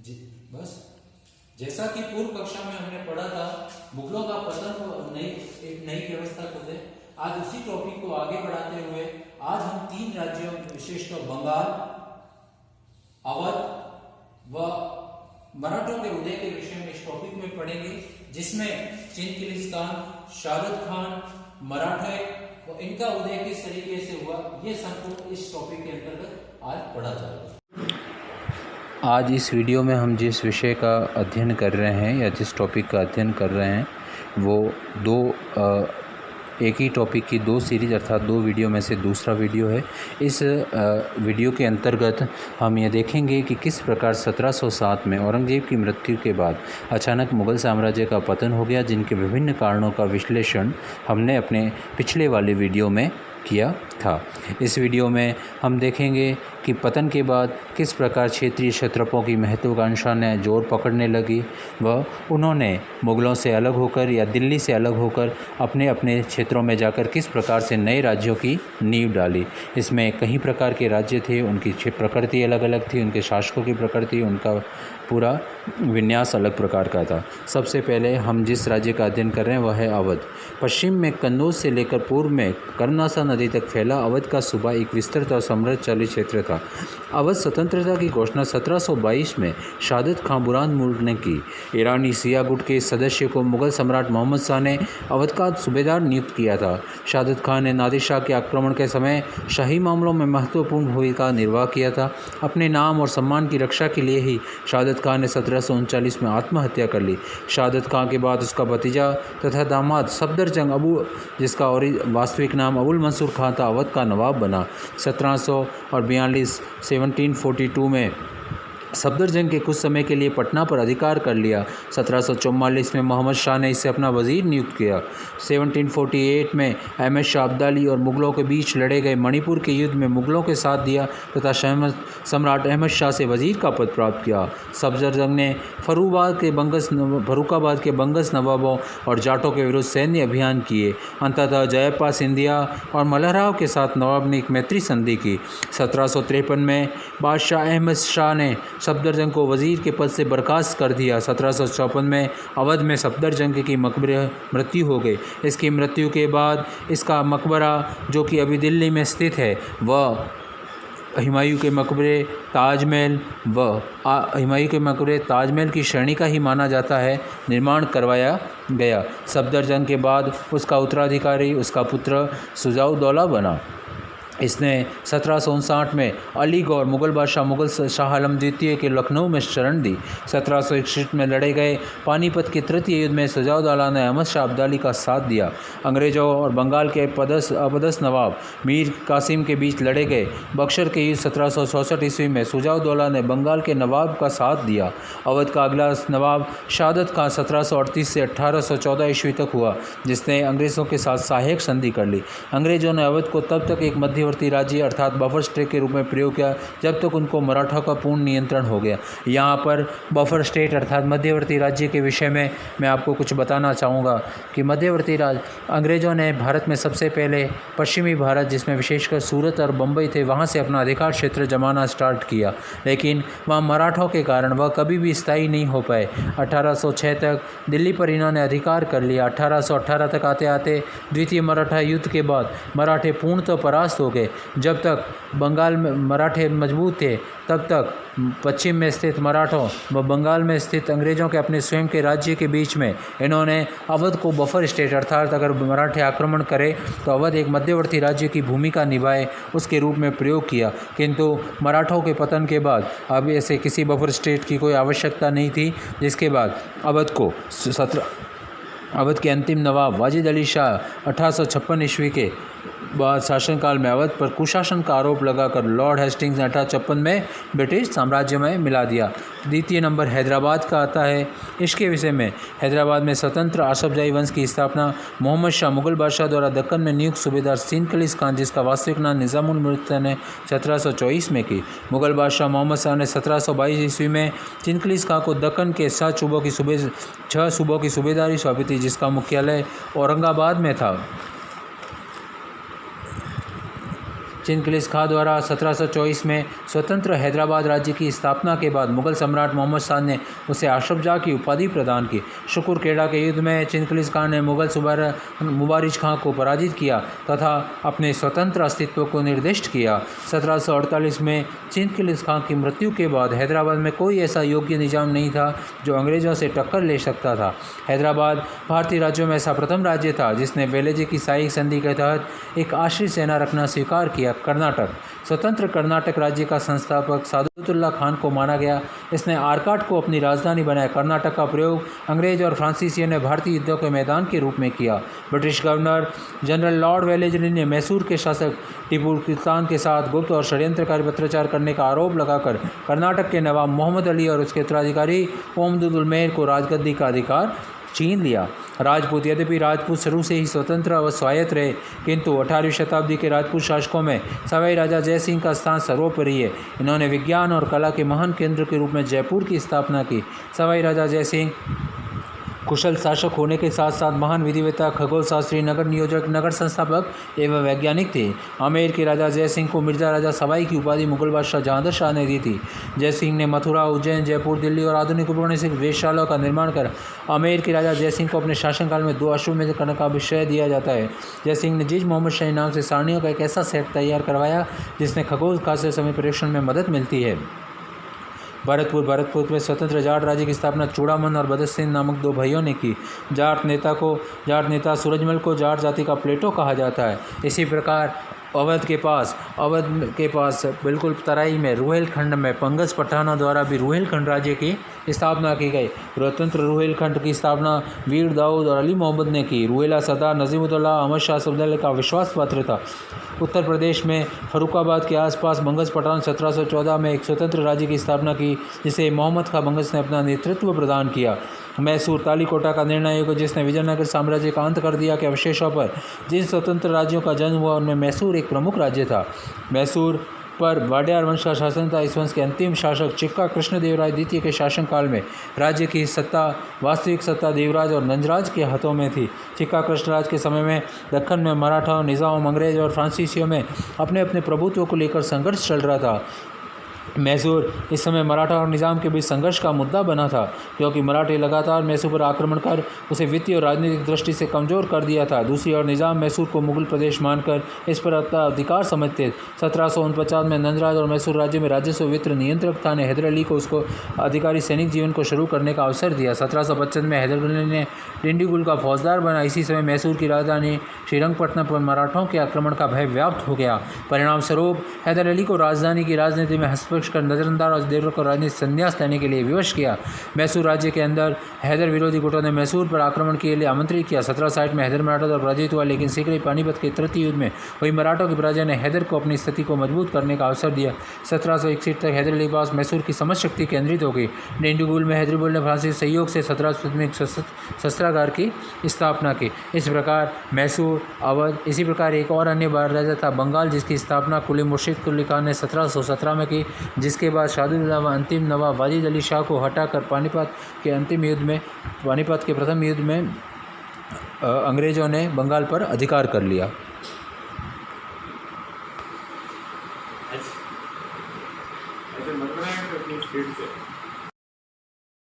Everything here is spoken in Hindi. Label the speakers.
Speaker 1: बस जैसा कि पूर्व कक्षा में हमने पढ़ा था, मुगलों का पतन और एक नई व्यवस्था को दे। आज उसी टॉपिक को आगे बढ़ाते हुए आज हम 3 राज्यों, विशेषकर बंगाल, अवध व मराठों के उदय के विषय में इस टॉपिक में पढ़ेंगे, जिसमें चिनकिलिस खान, शहादत खान, मराठे और इनका उदय किस तरीके से हुआ, ये सबको इस टॉपिक के अंतर्गत आज पढ़ा जाएगा।
Speaker 2: आज इस वीडियो में हम जिस विषय का अध्ययन कर रहे हैं या जिस टॉपिक का अध्ययन कर रहे हैं वो एक ही टॉपिक की 2 सीरीज अर्थात 2 वीडियो में से दूसरा वीडियो है। इस वीडियो के अंतर्गत हम ये देखेंगे कि किस प्रकार 1707 में औरंगजेब की मृत्यु के बाद अचानक मुग़ल साम्राज्य का पतन हो गया, जिनके विभिन्न कारणों का विश्लेषण हमने अपने पिछले वाले वीडियो में किया था। इस वीडियो में हम देखेंगे कि पतन के बाद किस प्रकार क्षेत्रीय क्षत्रपों की महत्वाकांक्षा ने जोर पकड़ने लगी व उन्होंने मुग़लों से अलग होकर या दिल्ली से अलग होकर अपने अपने क्षेत्रों में जाकर किस प्रकार से नए राज्यों की नींव डाली। इसमें कई प्रकार के राज्य थे, उनकी प्रकृति अलग अलग थी, उनके शासकों की प्रकृति, उनका पूरा विन्यास अलग प्रकार का था। सबसे पहले हम जिस राज्य का अध्ययन कर रहे हैं वह है अवध। पश्चिम में कन्नौज से लेकर पूर्व में कर्मनासा नदी तक फैला अवध का सूबा एक विस्तृत और समृद्धशाली क्षेत्र था। अवध स्वतंत्रता की घोषणा 1722 में शहादत खां बुरहानमुल्क ने की। ईरानी सिया गुट के सदस्य को मुग़ल सम्राट मोहम्मद शाह ने अवध का सूबेदार नियुक्त किया था। शहादत खां ने नादिर शाह के आक्रमण के समय शाही मामलों में महत्वपूर्ण भूमिका निर्वाह किया था। अपने नाम और सम्मान की रक्षा के लिए ही शहादत खां ने 1739 में आत्महत्या कर ली। शहादत खां के बाद उसका भतीजा तथा दामाद सफदरजंग अबू, जिसका वास्तविक नाम अबुल मंसूर खां था, अवध का नवाब बना। 1742 में सफदरजंग के कुछ समय के लिए पटना पर अधिकार कर लिया। 1744 में मोहम्मद शाह ने इसे अपना वजीर नियुक्त किया। 1748 में अहमद शाह अब्दाली और मुग़लों के बीच लड़े गए मणिपुर के युद्ध में मुग़लों के साथ दिया तथा सम्राट अहमद शाह से वजीर का पद प्राप्त किया। सफदरजंग ने फर्रुखाबाद के बंगस नवाबों और जाटों के विरुद्ध सैन्य अभियान किए। अंततः जयप्पा सिंधिया और मल्हराव के साथ नवाब ने एक मैत्री संधि की। 1753 में बादशाह अहमद शाह ने सफदरजंग को वजीर के पद से बर्खास्त कर दिया। 1754 में अवध में सफदरजंग की मृत्यु हो गई। इसकी मृत्यु के बाद इसका मकबरा, जो कि अभी दिल्ली में स्थित है, वह हुमायूं के मकबरे ताजमहल की श्रेणी का ही माना जाता है, निर्माण करवाया गया। सफदरजंग के बाद उसका उत्तराधिकारी उसका पुत्र शुजा-उद-दौला बना। इसने 1759 में अलीगढ़ मुग़ल बादशाह मुग़ल शाह आलम द्वितीय के लखनऊ में शरण दी। 1761 में लड़े गए पानीपत के तृतीय युद्ध में शुजा-उद-दौला ने अहमद शाह अब्दाली का साथ दिया। अंग्रेज़ों और बंगाल के अपदस्थ नवाब मीर कासिम के बीच लड़े गए बक्सर के युद्ध 1764 ईस्वी में शुजा-उद-दौला ने बंगाल के नवाब का साथ दिया। अवध का अगला नवाब शहादत खां 1738 से 1814 ईस्वी तक हुआ, जिसने अंग्रेज़ों के साथ सहायक संधि कर ली। अंग्रेज़ों ने अवध को तब तक एक मध्यवर्ती राज्य अर्थात बफर स्टेट के रूप में प्रयोग किया जब तक उनको मराठा का पूर्ण नियंत्रण हो गया। यहाँ पर बफर स्टेट अर्थात मध्यवर्ती राज्य के विषय में मैं आपको कुछ बताना चाहूँगा कि मध्यवर्ती राज्य अंग्रेज़ों ने भारत में सबसे पहले पश्चिमी भारत, जिसमें विशेषकर सूरत और बम्बई थे, वहाँ से अपना अधिकार क्षेत्र जमाना स्टार्ट किया, लेकिन वहाँ मराठों के कारण वह कभी भी स्थायी नहीं हो पाए। 1806 तक दिल्ली पर इन्होंने अधिकार कर लिया। 1818 तक आते आते द्वितीय मराठा युद्ध के बाद मराठे पूर्णतः परास्त हो गए। जब तक बंगाल में मराठे मजबूत थे, तब तक पश्चिम में स्थित मराठों व बंगाल में स्थित अंग्रेज़ों के अपने स्वयं के राज्य के बीच में इन्होंने अवध को बफर स्टेट अर्थात अगर मराठे आक्रमण करें तो अवध एक मध्यवर्ती राज्य की भूमिका निभाए उसके रूप में प्रयोग किया। किंतु मराठों के पतन के बाद अब ऐसे किसी बफर स्टेट की कोई आवश्यकता नहीं थी, जिसके बाद अवध के अंतिम नवाब वाजिद अली शाह 1856 ईस्वी के बाद शासनकाल में अवध पर कुशासन का आरोप लगाकर लॉर्ड हेस्टिंग्स ने 1856 में ब्रिटिश साम्राज्य में मिला दिया। द्वितीय नंबर हैदराबाद का आता है। इसके विषय में हैदराबाद में स्वतंत्र आसफजाही वंश की स्थापना मोहम्मद शाह मुग़ल बादशाह द्वारा दक्कन में नियुक्त सूबेदार चिनकिलिस खान, जिसका वास्तविक नाम निज़ामुल मुल्क ने 1724 में की। मुग़ल बादशाह मोहम्मद शाह ने 1722 ईस्वी में चिनकिलिस खान को दक्कन के 6 सूबों की सूबेदारी सौंपी थी, जिसका मुख्यालय औरंगाबाद में था। चिंगकिलिस खां द्वारा 1724 में स्वतंत्र हैदराबाद राज्य की स्थापना के बाद मुगल सम्राट मोहम्मद शाह ने उसे आशरफ जाह की उपाधि प्रदान की। शुकुरखेड़ा के युद्ध में चिंगकिलिस खां ने मुगल मुबारिज खां को पराजित किया तथा अपने स्वतंत्र अस्तित्व को निर्दिष्ट किया। 1748 में चिंगकिलिस खां की मृत्यु के बाद हैदराबाद में कोई ऐसा योग्य निजाम नहीं था जो अंग्रेजों से टक्कर ले सकता था। हैदराबाद भारतीय राज्यों में ऐसा प्रथम राज्य था जिसने वेलेजी की साइक संधि के तहत एक आश्रित सेना रखना स्वीकार किया। कर्नाटक स्वतंत्र कर्नाटक राज्य का संस्थापक सादुतुल्लाह खान को माना गया। इसने आरकाट को अपनी राजधानी बनाया। कर्नाटक का प्रयोग अंग्रेज और फ्रांसीसियों ने भारतीय युद्धों के मैदान के रूप में किया। British governor general Lord Wellesley ने मैसूर के शासक टीपू सुल्तान के साथ गुप्त और षड्यंत्रकारी पत्राचार करने का आरोप लगाकर कर्नाटक के नवाब मोहम्मद अली और उसके उत्तराधिकारी ओमदुदुल मेहर को राजगद्दी का अधिकार छीन लिया। राजपूत यद्यपि राजपूत शुरू से ही स्वतंत्र व स्वायत्त रहे, किंतु 18वीं शताब्दी के राजपूत शासकों में सवाई राजा जय सिंह का स्थान सर्वोपरि है। इन्होंने विज्ञान और कला के महान केंद्र के रूप में जयपुर की स्थापना की। सवाई राजा जय सिंह कुशल शासक होने के साथ साथ महान विधिवेता, खगोल शास्त्री, नगर नियोजक, नगर संस्थापक एवं वैज्ञानिक थे। आमेर के राजा जय सिंह को मिर्जा राजा सवाई की उपाधि मुगल बादशाह जहांगीर शाह ने दी थी। जय सिंह ने मथुरा, उज्जैन, जयपुर, दिल्ली और आधुनिक उपकरणों से वेधशालाओं का निर्माण कर आमेर के राजा जय सिंह को अपने शासनकाल में 2 अश्वमेध करने का भी श्रेय दिया जाता है। जय सिंह ने जिज मोहम्मद शाही नाम से सारणियों का एक ऐसा सेट तैयार करवाया जिसने खगोल शास्त्र समय परीक्षण में मदद मिलती है। भरतपुर में स्वतंत्र जाट राज्य की स्थापना चूड़ामन और बदस्तीन नामक 2 भाइयों ने की। जाट नेता सूरजमल को जाट जाति का प्लेटो कहा जाता है। इसी प्रकार अवध के पास बिल्कुल तराई में रुहेलखंड में पंगस पठानों द्वारा भी रुहेलखंड राज्य की स्थापना की गई। स्वतंत्र रुहेलखंड की स्थापना वीर दाऊद और अली मोहम्मद ने की। रुहेला सरदार नजीमुद्दौला अहमद शाह सफदरजंग का विश्वास पात्र था। उत्तर प्रदेश में फरुखाबाद के आसपास बंगस पठान 1714 में एक स्वतंत्र राज्य की स्थापना की जिसे मोहम्मद खां बंगस ने अपना नेतृत्व प्रदान किया। मैसूर तालीकोटा का निर्णय युग जिसने विजयनगर साम्राज्य का अंत कर दिया के अवशेषों पर जिन स्वतंत्र राज्यों का जन्म हुआ उनमें मैसूर एक प्रमुख राज्य था। मैसूर पर वाडियार वंश का शासन था। इस वंश के अंतिम शासक चिक्का कृष्णदेवराय द्वितीय के शासनकाल में राज्य की वास्तविक सत्ता देवराज और नंजराज के हाथों में थी। चिक्का कृष्णराज के समय में दक्कन में मराठाओं, निज़ाम, अंग्रेज और फ्रांसीसियों में अपने अपने प्रभुत्व को लेकर संघर्ष चल रहा था। मैसूर इस समय मराठा और निज़ाम के बीच संघर्ष का मुद्दा बना था क्योंकि मराठे लगातार मैसूर पर आक्रमण कर उसे वित्तीय और राजनीतिक दृष्टि से कमज़ोर कर दिया था। दूसरी ओर निज़ाम मैसूर को मुगल प्रदेश मानकर इस पर अपना अधिकार समझते। 1749 में नंदराज और मैसूर राज्य में राजस्व वित्त नियंत्रक था ने हैदर अली को उसको अधिकारी सैनिक जीवन को शुरू करने का अवसर दिया। 1755 में हैदर अली ने डिंडीगुल का फौजदार बना। इसी समय मैसूर की राजधानी श्रीरंगपट्टनम पर मराठों के आक्रमण का भय व्याप्त हो गया। परिणाम स्वरूप हैदर अली को राजधानी की राजनीति में हस्तक्षेप कर नजरअंदाज और देवरों को राजनीतिक संन्यास देने के लिए विवश किया। मैसूर राज्य के अंदर हैदर विरोधी गुटों ने मैसूर पर आक्रमण के लिए आमंत्रित किया। 1760 में हैदर मराठा द्वारा पराजित हुआ, लेकिन शीघ्र ही पानीपत के तृतीय युद्ध में हुई मराठों की पराजय ने हैदर को अपनी स्थिति को मजबूत करने का अवसर दिया। 1761 तक हैदर अली के पास मैसूर की समस्त शक्ति केंद्रित हो गई। डिंडीगुल में हैदर अली ने फ्रांसीसी सहयोग से 1760 में शस्त्रागार की स्थापना की। इस प्रकार मैसूर, अवध, इसी प्रकार एक और अन्य राज्य था बंगाल जिसकी स्थापना कुली मुर्शिद कुली खान ने 1717 में की, जिसके बाद शाहदुल्लाह अंतिम नवाब वाजिद अली शाह को हटाकर पानीपत के प्रथम युद्ध में अंग्रेजों ने बंगाल पर अधिकार कर लिया।
Speaker 3: ऐसे मतलब है कि अपनी स्टेट से